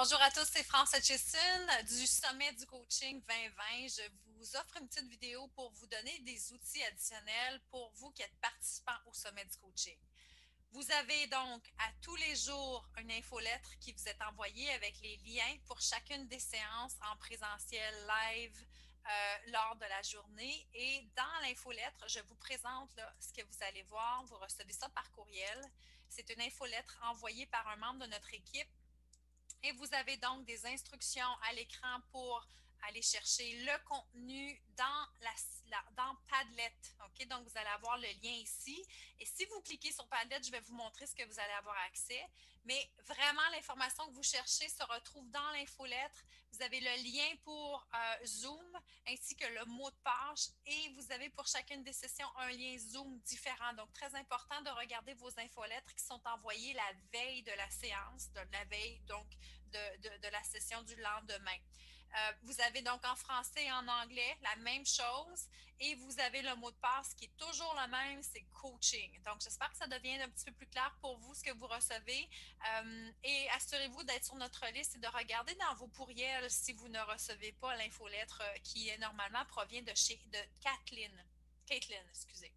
Bonjour à tous, c'est France Hutchison du Sommet du Coaching 2020. Je vous offre une petite vidéo pour vous donner des outils additionnels pour vous qui êtes participants au Sommet du Coaching. Vous avez donc à tous les jours une infolettre qui vous est envoyée avec les liens pour chacune des séances en présentiel live lors de la journée. Et dans l'infolettre, je vous présente là, ce que vous allez voir. Vous recevez ça par courriel. C'est une infolettre envoyée par un membre de notre équipe. Et vous avez donc des instructions à l'écran pour aller chercher le contenu dans Padlet. OK? Donc, vous allez avoir le lien ici. Et si vous cliquez sur Padlet, je vais vous montrer ce que vous allez avoir accès. Mais vraiment, l'information que vous cherchez se retrouve dans l'infolettre. Vous avez le lien pour Zoom ainsi que le mot de passe. Et vous avez pour chacune des sessions un lien Zoom différent. Donc, très important de regarder vos infolettres qui sont envoyées la veille de la séance, de la veille, donc, de la session du lendemain. Vous avez donc en français et en anglais la même chose et vous avez le mot de passe qui est toujours le même, c'est coaching. Donc, j'espère que ça devient un petit peu plus clair pour vous ce que vous recevez et assurez-vous d'être sur notre liste et de regarder dans vos pourriels si vous ne recevez pas l'infolettre qui normalement provient de Caitlin, excusez.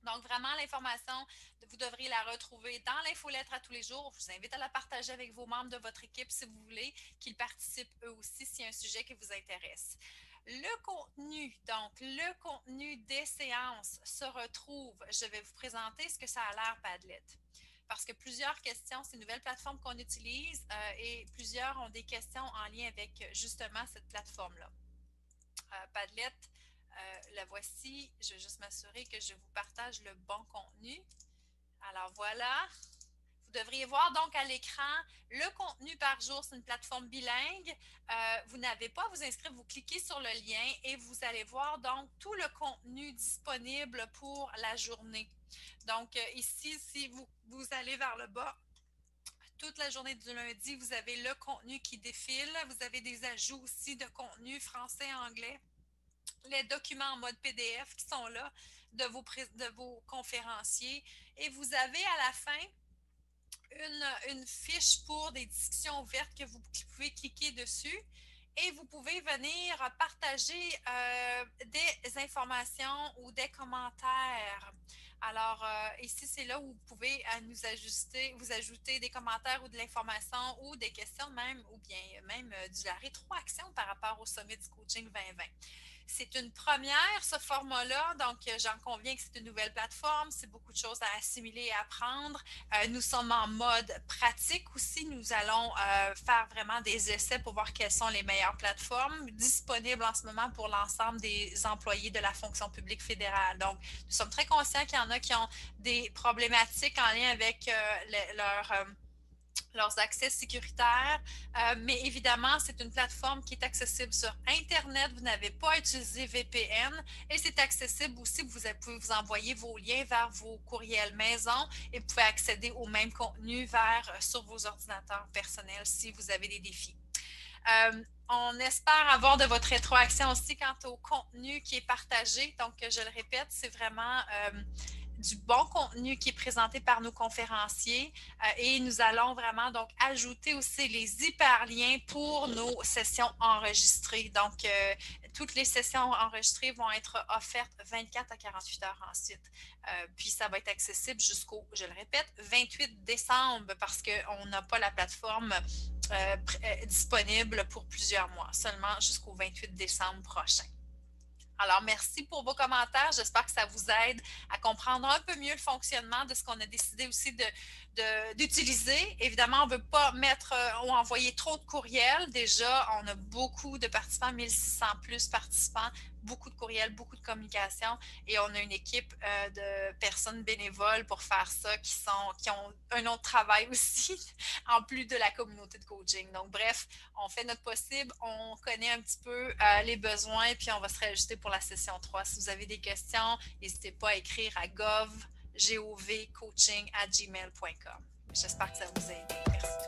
Donc, vraiment, l'information, vous devriez la retrouver dans l'infolettre à tous les jours. Je vous invite à la partager avec vos membres de votre équipe si vous voulez qu'ils participent eux aussi s'il y a un sujet qui vous intéresse. Le contenu, donc le contenu des séances se retrouve, je vais vous présenter ce que ça a l'air Padlet. Parce que plusieurs questions, c'est une nouvelle plateforme qu'on utilise et plusieurs ont des questions en lien avec justement cette plateforme-là. Padlet, la voici. Je vais juste m'assurer que je vous partage le bon contenu. Alors voilà. Vous devriez voir donc à l'écran le contenu par jour. C'est une plateforme bilingue. Vous n'avez pas à vous inscrire. Vous cliquez sur le lien et vous allez voir donc tout le contenu disponible pour la journée. Donc ici, si vous allez vers le bas, toute la journée du lundi, vous avez le contenu qui défile. Vous avez des ajouts aussi de contenu français, anglais. Les documents en mode PDF qui sont là de vos conférenciers. Et vous avez à la fin une fiche pour des discussions ouvertes que vous pouvez cliquer dessus. Et vous pouvez venir partager des informations ou des commentaires. Alors, ici, c'est là où vous pouvez vous ajouter des commentaires ou de l'information ou des questions même, ou bien même de la rétroaction par rapport au sommet du coaching 2020. C'est une première, ce format-là, donc j'en conviens que c'est une nouvelle plateforme, c'est beaucoup de choses à assimiler et apprendre. Nous sommes en mode pratique aussi, nous allons faire vraiment des essais pour voir quelles sont les meilleures plateformes disponibles en ce moment pour l'ensemble des employés de la fonction publique fédérale. Donc, nous sommes très conscients qu'il y en a qui ont des problématiques en lien avec leurs accès sécuritaires, mais évidemment, c'est une plateforme qui est accessible sur Internet. Vous n'avez pas à utiliser VPN et c'est accessible aussi. Vous pouvez vous envoyer vos liens vers vos courriels maison et vous pouvez accéder au même contenu sur vos ordinateurs personnels si vous avez des défis. On espère avoir de votre rétroaction aussi quant au contenu qui est partagé. Donc, je le répète, c'est vraiment du bon contenu qui est présenté par nos conférenciers et nous allons vraiment donc ajouter aussi les hyperliens pour nos sessions enregistrées. Donc, toutes les sessions enregistrées vont être offertes 24 à 48 heures ensuite. Puis, ça va être accessible jusqu'au, je le répète, 28 décembre parce qu'on n'a pas la plateforme disponible pour plusieurs mois, seulement jusqu'au 28 décembre prochain. Alors, merci pour vos commentaires. J'espère que ça vous aide à comprendre un peu mieux le fonctionnement de ce qu'on a décidé aussi d'utiliser. Évidemment, on ne veut pas mettre ou envoyer trop de courriels. Déjà, on a beaucoup de participants, 1600 plus participants, beaucoup de courriels, beaucoup de communication et on a une équipe de personnes bénévoles pour faire ça qui ont un autre travail aussi en plus de la communauté de coaching. Donc, bref, on fait notre possible, on connaît un petit peu les besoins puis on va se réajuster pour la session 3. Si vous avez des questions, n'hésitez pas à écrire à govcoaching@gmail.com. J'espère que ça vous a aidé. Merci.